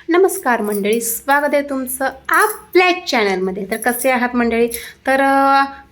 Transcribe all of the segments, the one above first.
नमस्कार मंडळी, स्वागत आहे तुमचं आपल्या चॅनलमध्ये. तर कसे आहात मंडळी? तर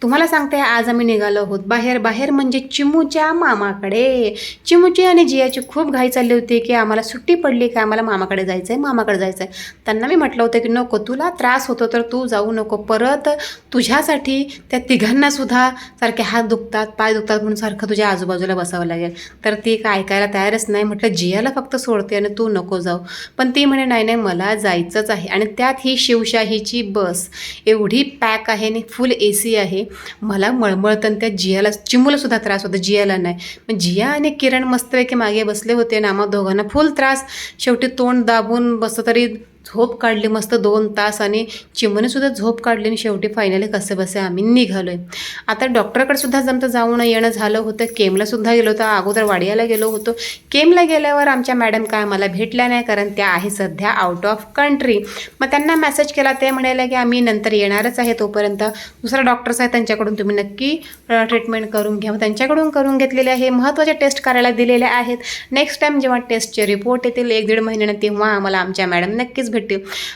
तुम्हाला सांगते, आज आम्ही निघालो आहोत बाहेर म्हणजे चिमूच्या मामाकडे. चिमूची आणि जियाची खूप घाई चालली होती की आम्हाला सुट्टी पडली, की आम्हाला मामाकडे जायचं आहे. त्यांना मी म्हटलं होतं की नको, तुला त्रास होतो तर तू जाऊ नको, परत तुझ्यासाठी त्या तिघांनासुद्धा सारखे हात दुखतात, पाय दुखतात म्हणून सारखं तुझ्या आजूबाजूला बसावं लागेल. तर ती काय ऐकायला तयारच नाही. म्हटलं जियाला फक्त सोडते आणि तू नको जाऊ. पण ती म्हणे नाही मला जायचंच आहे. आणि त्यात ही शिवशाहीची बस एवढी पॅक आहे आणि फुल AC आहे. मला मळमळतं आणि त्या चिमूलासुद्धा त्रास होतो, जियाला नाही. पण जिया आणि किरण मस्तपैकी मागे बसले होते आणि आम्हा दोघांना फुल त्रास. शेवटी तोंड दाबून बसतं तरी झोप काढली मस्त 2 तास, आणि चिमूनेसुद्धा झोप काढली. आणि शेवटी फायनली कसे बसे आम्ही निघालो आहे. आता डॉक्टरकडे सुद्धा जमतं जाऊन येणं झालं होतं. केमलासुद्धा गेलो होतो, अगोदर वाडियाला गेलो होतो. केमला गेल्यावर आमच्या मॅडम काय आम्हाला भेटल्या नाही, कारण त्या आहे सध्या आउट ऑफ कंट्री. मग त्यांना मेसेज केला, ते म्हणाले की आम्ही नंतर येणारच आहे, तोपर्यंत दुसरा डॉक्टर्स आहे त्यांच्याकडून तुम्ही नक्की ट्रीटमेंट करून घ्या. त्यांच्याकडून करून घेतलेले आहे. महत्त्वाच्या टेस्ट करायला दिलेल्या आहेत. नेक्स्ट टाईम जेव्हा टेस्टचे रिपोर्ट येतील 1-1.5 महिन्यानं, तेव्हा आम्हाला आमच्या मॅडम नक्कीच भेटतील.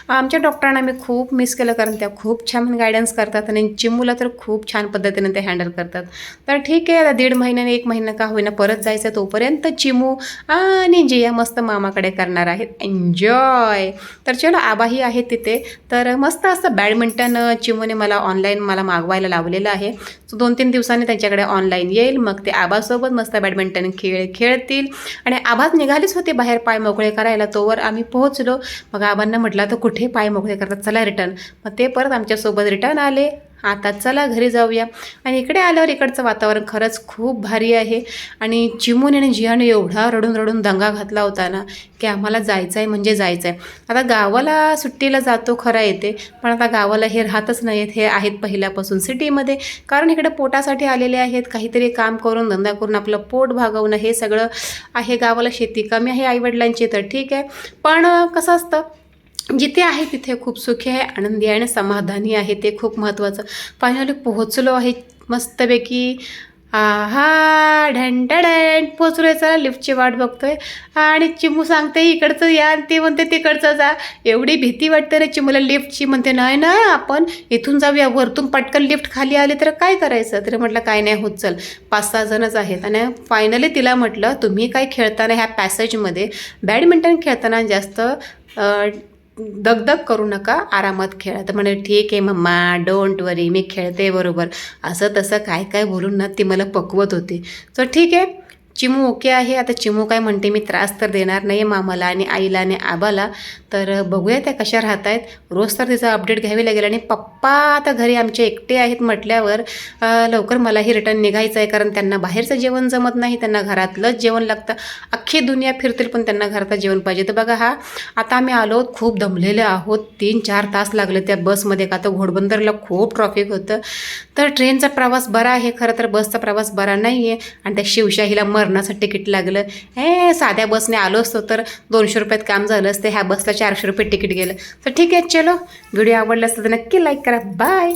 आमच्या डॉक्टरांना मी खूप मिस केलं, कारण त्या खूप छान गायडन्स करतात आणि चिमूला तर खूप छान पद्धतीने ते हँडल करतात. तर ठीक आहे, आता 1.5 महिन्याने 1 महिना का होईना परत जायचं. तोपर्यंत चिमू आणि जिया मस्त मामाकडे करणार आहेत एन्जॉय. तर चलो, आबाही आहे तिथे. तर मस्त असं बॅडमिंटन चिमूने मला ऑनलाईन मागवायला लावलेलं आहे. सो 2-3 दिवसांनी त्यांच्याकडे ऑनलाईन येईल. मग ते आबासोबत मस्त बॅडमिंटन खेळतील. आणि आबाच निघालीच होते बाहेर पाय मोकळे करायला, तोवर आम्ही पोहोचलो. मग आबांना म्हटलं तर कुठे पाय मोकळे करतात, चला रिटर्न. मग ते परत आमच्यासोबत रिटर्न आले. आता चला घरी जाऊया. आणि इकडे आल्यावर इकडचं वातावरण खरंच खूप भारी आहे. आणि चिमून आणि जियाने एवढा रडून दंगा घातला होता ना, की आम्हाला जायचं आहे म्हणजे जायचं आहे. आता गावाला सुट्टीला जातो खरं येते, पण आता गावाला हे राहतच नाहीत. हे आहेत पहिल्यापासून सिटीमध्ये, कारण इकडे पोटासाठी आलेले आहेत. काहीतरी काम करून धंदा करून आपलं पोट भागवणं हे सगळं आहे. गावाला शेती कमी आहे आईवडिलांची, तर ठीक आहे. पण कसं असतं, जिथे आहे तिथे खूप सुखी आहे, आनंदी आहे आणि समाधानी आहे, ते खूप महत्त्वाचं. फायनली पोहोचलो आहे मस्तपैकी. आहा, ढंटडण पोचलो आहे. चला लिफ्टची वाट बघतोय. आणि चिमू सांगते इकडचं या, आणि ते म्हणते तिकडचं जा. एवढी भीती वाटते रे चिमूला लिफ्टची. म्हणते नाही ना, आपण इथून जाऊया, वरतून पटकन लिफ्ट खाली आली तर काय करायचं. तरी म्हटलं काय नाही होत, चल 5-6 जणच आहेत. आणि फायनली तिला म्हटलं तुम्ही काय खेळताना ह्या पॅसेजमध्ये बॅडमिंटन खेळताना जास्त दगदग करू नका, आरामात खेळा. तर म्हणे ठीक आहे मम्मा, डोंट वरी, मी खेळते बरोबर. असं तसं काय बोलून ना ती मला पकवत होती. तर ठीक आहे, चिमू ओके आहे. आता चिमू काय म्हणते, मी त्रास तर देणार नाही मामाला आणि आईला आणि आबाला. तर बघूया त्या कशा राहत आहेत. रोज तर तिचा अपडेट घ्यावी लागेल. आणि पप्पा आता घरी आमचे एकटे आहेत म्हटल्यावर लवकर मलाही रिटर्न निघायचं आहे, कारण त्यांना बाहेरचं जेवण जमत नाही, त्यांना घरातलंच जेवण लागतं. अख्खी दुनिया फिरतील पण त्यांना घरातलं जेवण पाहिजे. तर बघा, आता आम्ही आलो, खूप दमलेले आहोत. 3-4 तास लागले त्या बसमध्ये, का तर घोडबंदरला खूप ट्रॉफिक होतं. तर ट्रेनचा प्रवास बरा आहे खरं तर, बसचा प्रवास बरा नाही आहे. आणि त्या शिवशाहीला मरणाचं तिकीट लागलं. साध्या बसने आलो असतो तर 200 रुपयात काम झालं असतं. ह्या बसला 400 रुपये तिकीट गेलं. तर ठीक आहे, चलो, व्हिडिओ आवडला असेल तर नक्की लाईक करा. बाय.